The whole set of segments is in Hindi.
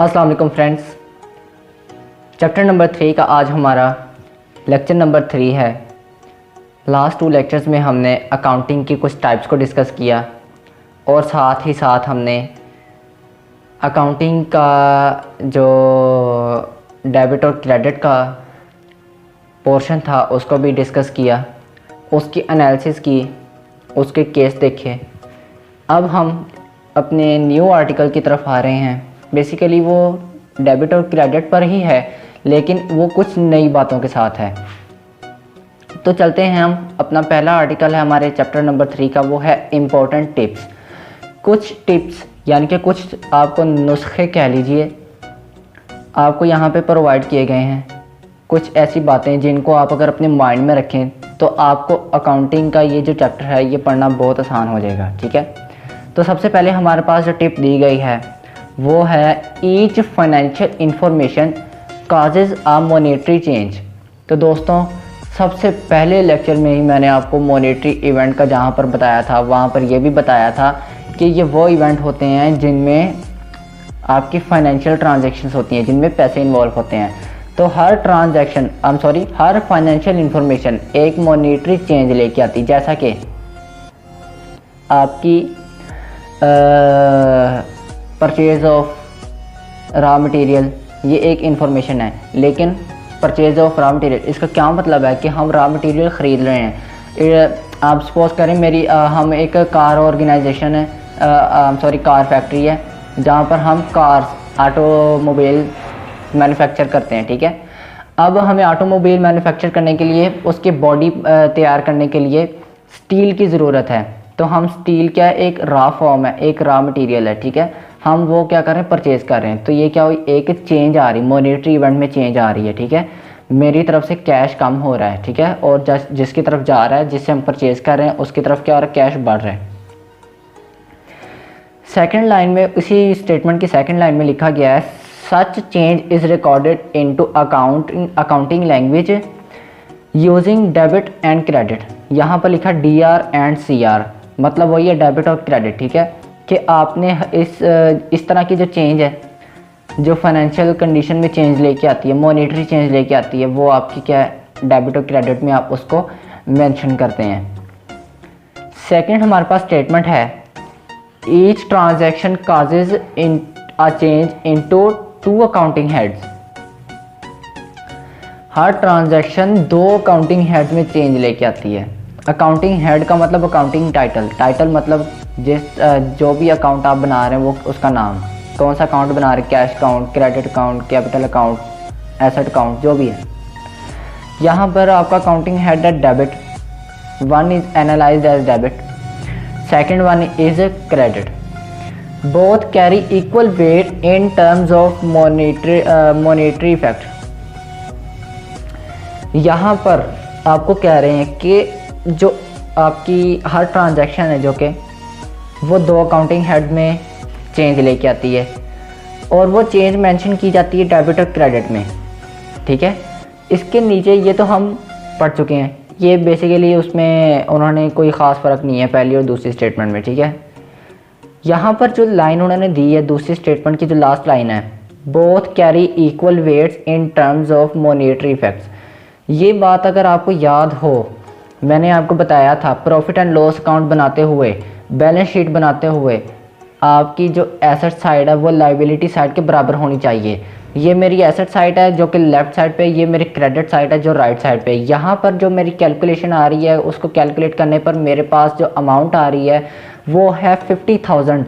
अस्सलाम वालेकुम फ्रेंड्स। चैप्टर नंबर 3 का आज हमारा लेक्चर नंबर 3 है। लास्ट 2 लेक्चर्स में हमने अकाउंटिंग की कुछ टाइप्स को डिस्कस किया और साथ ही साथ हमने अकाउंटिंग का जो डेबिट और क्रेडिट का पोर्शन था उसको भी डिस्कस किया, उसकी एनालिसिस की, उसके केस देखे। अब हम अपने न्यू आर्टिकल की तरफ आ रहे हैं। बेसिकली वो डेबिट और क्रेडिट पर ही है, लेकिन वो कुछ नई बातों के साथ है। तो चलते हैं हम। अपना पहला आर्टिकल है हमारे चैप्टर नंबर 3 का, वो है इम्पोर्टेंट टिप्स। कुछ टिप्स यानी कि कुछ आपको नुस्खे कह लीजिए, आपको यहाँ पे प्रोवाइड किए गए हैं। कुछ ऐसी बातें जिनको आप अगर अपने माइंड में रखें तो आपको अकाउंटिंग का ये जो चैप्टर है ये पढ़ना बहुत आसान हो जाएगा। ठीक है, तो सबसे पहले हमारे पास जो टिप दी गई है वो है ईच फाइनेंशियल इंफॉर्मेशन काजेज आ मॉनेटरी चेंज। तो दोस्तों, सबसे पहले लेक्चर में ही मैंने आपको मॉनेटरी इवेंट का जहाँ पर बताया था वहाँ पर ये भी बताया था कि ये वो इवेंट होते हैं जिनमें आपकी फाइनेंशियल ट्रांजैक्शंस होती हैं, जिनमें पैसे इन्वॉल्व होते हैं। तो हर हर फाइनेंशियल इंफॉर्मेशन एक मॉनेटरी चेंज लेके आती, जैसा कि आपकी परचेज ऑफ रॉ मटेरियल, ये एक इंफॉर्मेशन है। लेकिन परचेज ऑफ रॉ मटेरियल, इसका क्या मतलब है कि हम रॉ मटेरियल ख़रीद रहे हैं। आप सपोज करें हम एक कार ऑर्गेनाइजेशन है, कार फैक्ट्री है जहाँ पर हम कार्स ऑटोमोबाइल मैन्युफैक्चर करते हैं। ठीक है, अब हमें ऑटोमोबाइल मैन्युफैक्चर करने के लिए, उसके बॉडी तैयार करने के लिए स्टील की ज़रूरत है। तो हम स्टील क्या है, एक रॉ फॉर्म है, एक रॉ मटेरियल है। ठीक है, हम वो क्या कर रहे हैं, परचेज़ कर रहे हैं। तो ये क्या हुई, एक चेंज आ रही, मॉनेटरी इवेंट में चेंज आ रही है। ठीक है, मेरी तरफ से कैश कम हो रहा है। ठीक है, और जिसकी तरफ जा रहा है, जिससे हम परचेज़ कर रहे हैं, उसकी तरफ क्या हो रहा है, कैश बढ़ रहा है। सेकंड लाइन में, उसी स्टेटमेंट की सेकंड लाइन में लिखा गया है such change is recorded into accounting language using debit and credit. यहाँ पर लिखा DR एंड CR, मतलब वही है डेबिट और क्रेडिट। ठीक है, कि आपने इस तरह की जो चेंज है, जो फाइनेंशियल कंडीशन में चेंज लेके आती है, मॉनेटरी चेंज लेके आती है, वो आपकी क्या है, डेबिट और क्रेडिट में आप उसको मेंशन करते हैं। सेकंड हमारे पास स्टेटमेंट है each transaction causes in a change into 2 accounting heads. Her transaction 2 accounting heads में चेंज लेके आती है। अकाउंटिंग हेड का मतलब अकाउंटिंग टाइटल मतलब जो भी अकाउंट आप बना रहे हैं वो उसका नाम, कौन सा अकाउंट बना रहे हैं, cash account, credit account, capital account, asset account, जो भी है। यहाँ पर आपका अकाउंटिंग हेड है debit, one is analysed as debit, second one is credit. Both carry equal weight in terms of monetary effect. यहाँ पर आपको कह रहे हैं कि जो आपकी हर ट्रांजैक्शन है जो कि वो 2 अकाउंटिंग हेड में चेंज लेके आती है, और वो चेंज मेंशन की जाती है डेबिट और क्रेडिट में। ठीक है, इसके नीचे ये तो हम पढ़ चुके हैं, ये बेसिकली उसमें उन्होंने कोई ख़ास फ़र्क नहीं है पहली और दूसरी स्टेटमेंट में। ठीक है, यहाँ पर जो लाइन उन्होंने दी है दूसरी स्टेटमेंट की जो लास्ट लाइन है, both carry equal weights in terms of monetary effects. ये बात अगर आपको याद हो, मैंने आपको बताया था प्रॉफिट एंड लॉस अकाउंट बनाते हुए, बैलेंस शीट बनाते हुए, आपकी जो एसेट साइड है वो लायबिलिटी साइड के बराबर होनी चाहिए। ये मेरी एसेट साइड है जो कि लेफ़्ट साइड पे, ये मेरी क्रेडिट साइड है जो राइट साइड पे। यहाँ पर जो मेरी कैलकुलेशन आ रही है, उसको कैलकुलेट करने पर मेरे पास जो अमाउंट आ रही है वो है 50,000।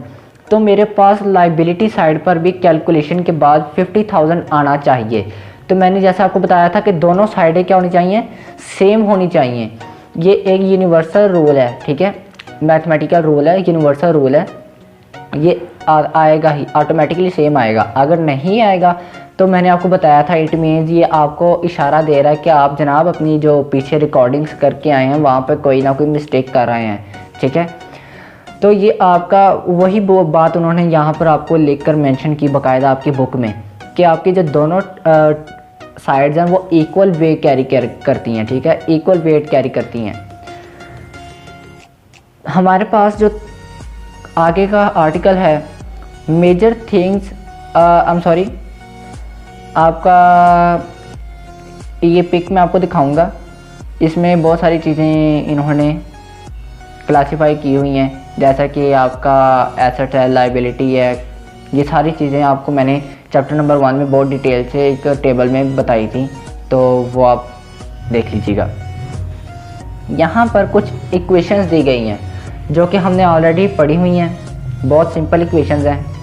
तो मेरे पास लायबिलिटी साइड पर भी कैलकुलेशन के बाद 50,000 आना चाहिए। तो मैंने जैसे आपको बताया था कि दोनों साइडें क्या होनी चाहिए, सेम होनी चाहिए। ये एक यूनिवर्सल रूल है। ठीक है, मैथमेटिकल रूल है, यूनिवर्सल रूल है। ये आएगा ही, ऑटोमेटिकली सेम आएगा। अगर नहीं आएगा तो मैंने आपको बताया था, इट मीन्स ये आपको इशारा दे रहा है कि आप जनाब अपनी जो पीछे रिकॉर्डिंग्स करके आए हैं वहाँ पे कोई ना कोई मिस्टेक कर रहे हैं। ठीक है, तो ये आपका वही बात उन्होंने यहाँ पर आपको लिखकर मेंशन की बाकायदा आपकी बुक में, कि आपकी जो दोनों साइड्स हैं वो इक्वल वेट कैरी करती हैं। ठीक है, इक्वल वेट कैरी करती हैं। हमारे पास जो आगे का आर्टिकल है major things I am sorry, आपका ये पिक मैं आपको दिखाऊंगा, इसमें बहुत सारी चीज़ें इन्होंने क्लासिफाई की हुई हैं, जैसा कि आपका एसेट है, लाइबिलिटी है, ये सारी चीज़ें आपको मैंने चैप्टर नंबर 1 में बहुत डिटेल से एक टेबल में बताई थी, तो वो आप देख लीजिएगा। यहाँ पर कुछ इक्वेशंस दी गई हैं जो कि हमने ऑलरेडी पढ़ी हुई हैं, बहुत सिंपल इक्वेशंस हैं।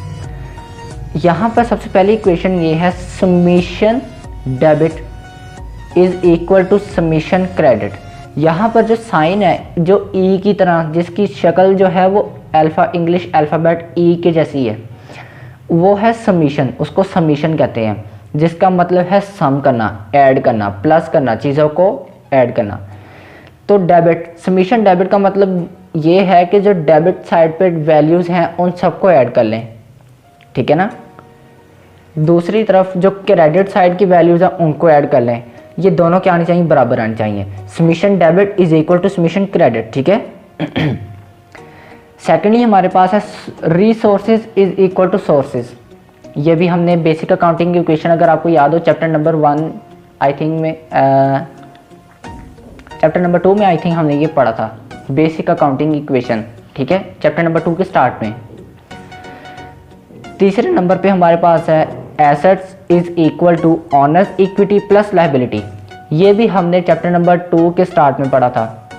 यहाँ पर सबसे पहली इक्वेशन ये है, summation debit is equal to summation credit. यहाँ पर जो साइन है, जो ई की तरह, जिसकी शक्ल जो है वो इंग्लिश अल्फ़ाबेट ई के जैसी है, वो है समीशन, उसको समीशन कहते हैं, जिसका मतलब है सम करना, ऐड करना, प्लस करना, चीज़ों को ऐड करना। तो डेबिट, समीशन डेबिट का मतलब ये है कि जो डेबिट साइड पे वैल्यूज़ हैं उन सबको ऐड कर लें, ठीक है ना। दूसरी तरफ जो क्रेडिट साइड की वैल्यूज़ हैं उनको ऐड कर लें, ये दोनों क्या आनी चाहिए, बराबर आनी चाहिए। Summation debit is equal to summation credit, ठीक है। सेकेंडली हमारे पास है resources is equal to sources. ये भी हमने बेसिक अकाउंटिंग की इक्वेशन, अगर आपको याद हो, चैप्टर नंबर 1 आई थिंक में, चैप्टर नंबर 2 में आई थिंक हमने ये पढ़ा था, बेसिक अकाउंटिंग इक्वेशन, ठीक है, चैप्टर नंबर 2 के स्टार्ट में। तीसरे नंबर पे हमारे पास है assets is equal to owners equity plus liability. ये भी हमने चैप्टर नंबर 2 के स्टार्ट में पढ़ा था।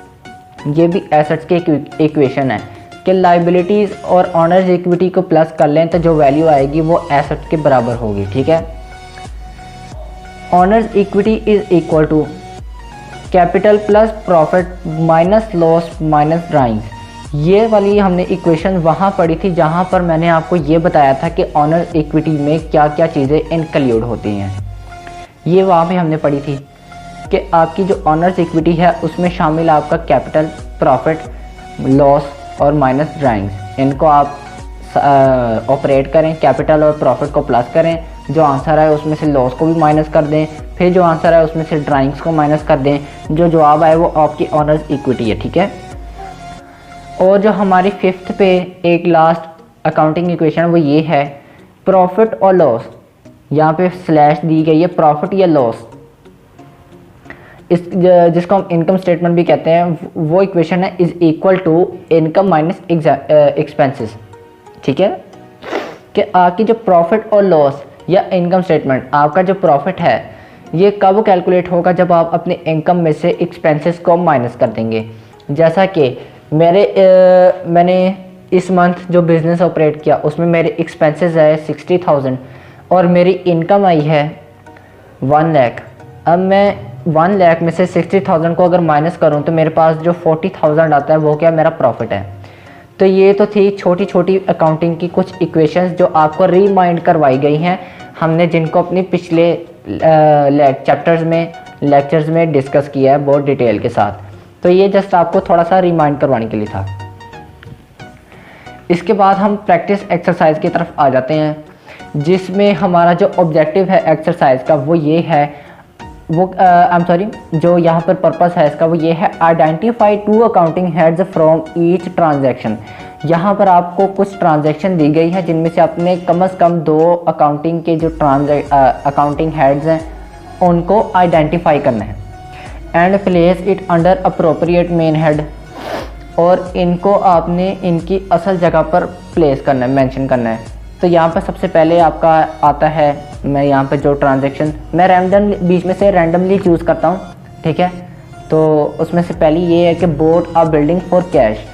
ये भी एसेट्स की इक्वेशन है कि लायबिलिटीज़ और ऑनर्स इक्विटी को प्लस कर लें तो जो वैल्यू आएगी वो एसेट्स के बराबर होगी, ठीक है। Owners equity is equal to capital plus profit minus loss minus drawings. ये वाली हमने इक्वेशन वहाँ पढ़ी थी जहाँ पर मैंने आपको ये बताया था कि ऑनर इक्विटी में क्या क्या चीज़ें इंक्लूड होती हैं। ये वहाँ पे हमने पढ़ी थी कि आपकी जो ऑनर्स इक्विटी है उसमें शामिल आपका कैपिटल, प्रॉफिट, लॉस और माइनस ड्राइंग्स, इनको आप ऑपरेट करें, कैपिटल और प्रॉफिट को प्लस करें, जो आंसर है उसमें से लॉस को भी माइनस कर दें, फिर जो आंसर है उसमें से ड्राइंग्स को माइनस कर दें, जो जवाब आए वो आपकी ऑनर्स इक्विटी है, ठीक है। और जो हमारी 5th पे एक लास्ट अकाउंटिंग इक्वेशन वो ये है प्रॉफिट और लॉस। यहाँ पे स्लैश दी गई है, प्रॉफिट या लॉस, इस जिसको हम इनकम स्टेटमेंट भी कहते हैं, वो इक्वेशन है is equal to income minus expenses, ठीक है। कि आपकी जो प्रॉफिट और लॉस या इनकम स्टेटमेंट, आपका जो प्रॉफिट है ये कब कैलकुलेट होगा, जब आप अपने इनकम में से एक्सपेंसेस को माइनस कर देंगे। जैसा कि मैंने इस मंथ जो बिज़नेस ऑपरेट किया उसमें मेरे एक्सपेंसेस आए 60,000 और मेरी इनकम आई है 1 लाख। अब मैं 1 लाख में से 60,000 को अगर माइनस करूं तो मेरे पास जो 40,000 आता है वो क्या मेरा प्रॉफिट है। तो ये तो थी छोटी छोटी अकाउंटिंग की कुछ इक्वेशंस जो आपको रिमाइंड करवाई गई हैं, हमने जिनको अपनी पिछले लेक्चर्स में डिस्कस किया है बहुत डिटेल के साथ। तो ये जस्ट आपको थोड़ा सा रिमाइंड करवाने के लिए था। इसके बाद हम प्रैक्टिस एक्सरसाइज की तरफ आ जाते हैं, जिसमें हमारा जो ऑब्जेक्टिव है एक्सरसाइज का वो ये है, जो यहाँ पर पर्पस है इसका वो ये है, identify 2 accounting heads from each transaction. यहाँ पर आपको कुछ ट्रांजैक्शन दी गई है जिनमें से आपने कम से कम 2 अकाउंटिंग के जो अकाउंटिंग हेड्स हैं उनको आइडेंटिफाई करना है and place it under appropriate main head, और इनको आपने इनकी असल जगह पर प्लेस करना है, मेंशन करना है। तो यहाँ पर सबसे पहले आपका आता है, मैं यहाँ पर जो ट्रांजैक्शन मैं बीच में से रैंडमली चूज़ करता हूँ, ठीक है। तो उसमें से पहली ये है कि boat a building for cash,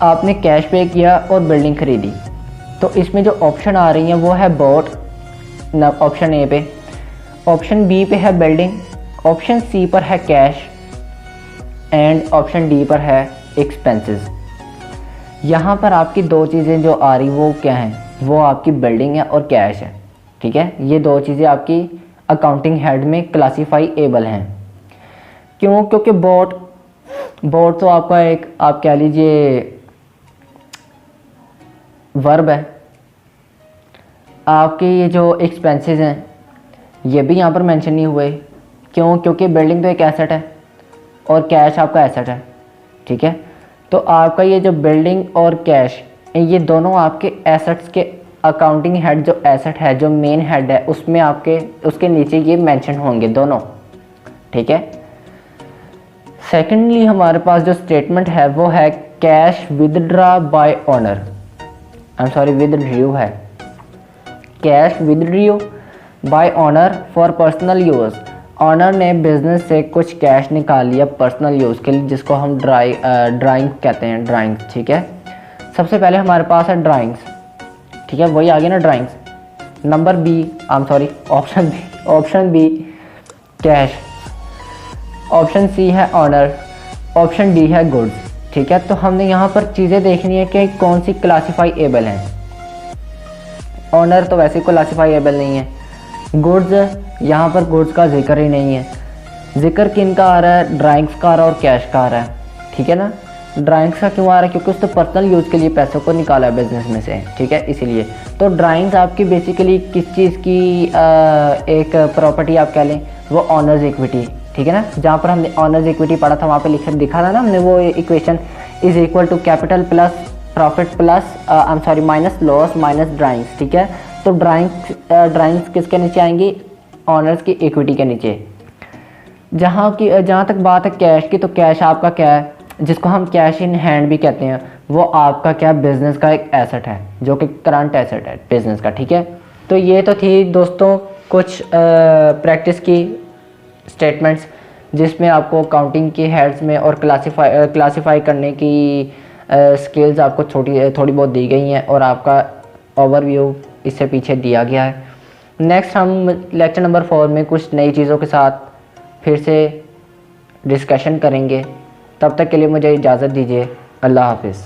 आपने कैश पे किया और बिल्डिंग खरीदी। तो इसमें जो ऑप्शन आ रही हैं वो है बोट, ऑप्शन ए पे, ऑप्शन बी पे है बिल्डिंग, ऑप्शन सी पर है कैश एंड ऑप्शन डी पर है एक्सपेंसेस। यहाँ पर आपकी 2 चीज़ें जो आ रही वो क्या हैं, वो आपकी बिल्डिंग है और कैश है, ठीक है। ये 2 चीज़ें आपकी अकाउंटिंग हेड में क्लासीफाईएबल हैं। क्यों? क्योंकि बोट तो आपका एक, आप कह लीजिए, वर्ब है। आपके ये जो एक्सपेंसेस हैं ये भी यहाँ पर मेंशन नहीं हुए। क्यों? क्योंकि बिल्डिंग तो एक एसेट है और कैश आपका एसेट है, ठीक है। तो आपका ये जो बिल्डिंग और कैश, ये दोनों आपके एसेट्स के अकाउंटिंग हेड जो एसेट है, जो मेन हेड है, उसमें आपके उसके नीचे ये मेंशन होंगे दोनों, ठीक है। सेकेंडली हमारे पास जो स्टेटमेंट है वो है cash withdraw by owner, I am sorry withdrew है, cash withdrew by owner for personal use. Owner ने बिजनेस से कुछ कैश निकाल लिया पर्सनल यूज़ के लिए, जिसको हम ड्राइंग कहते हैं, ड्राइंग, ठीक है। सबसे पहले हमारे पास है ड्राइंग्स, ठीक है, वही आ गया ना drawings. Number B, I am sorry option B cash, option C है ऑनर, ऑप्शन डी है गुड्स, ठीक है। तो हमने यहाँ पर चीज़ें देखनी है कि कौन सी क्लासीफाइएबल हैं। ऑनर तो वैसे क्लासीफाइएबल नहीं है, गुड्स यहाँ पर गुड्स का जिक्र ही नहीं है। जिक्र किन का आ रहा है, ड्राइंग्स का आ रहा है और कैश का आ रहा है, ठीक है ना। ड्राइंग्स का क्यों आ रहा है, क्योंकि उसने पर्सनल यूज़ के लिए पैसों को निकाला है बिजनेस में से, ठीक है, इसीलिए। तो ड्राइंग्स आपकी बेसिकली किस चीज़ की एक प्रॉपर्टी आप कह लें, वो ऑनर्स इक्विटी, ठीक है ना। जहाँ पर हमने ऑनर्स इक्विटी पढ़ा था वहाँ पे लिखा दिखा था ना हमने, वो equation is equal to capital plus profit plus I am sorry minus loss minus drawings, ठीक है। तो ड्राइंग्स किसके नीचे आएंगी, ऑनर्स की इक्विटी के नीचे। जहाँ तक बात है कैश की, तो कैश आपका क्या है, जिसको हम कैश इन हैंड भी कहते हैं, वो आपका क्या बिजनेस का एक एसेट है, जो कि करंट एसेट है बिजनेस का, ठीक है। तो ये तो थी दोस्तों कुछ प्रैक्टिस की स्टेटमेंट्स, जिसमें आपको अकाउंटिंग के हेड्स में और क्लासीफाई करने की स्किल्स आपको थोड़ी बहुत दी गई हैं, और आपका ओवरव्यू इससे पीछे दिया गया है। नेक्स्ट हम लेक्चर नंबर 4 में कुछ नई चीज़ों के साथ फिर से डिस्कशन करेंगे। तब तक के लिए मुझे इजाज़त दीजिए। अल्लाह हाफिज़।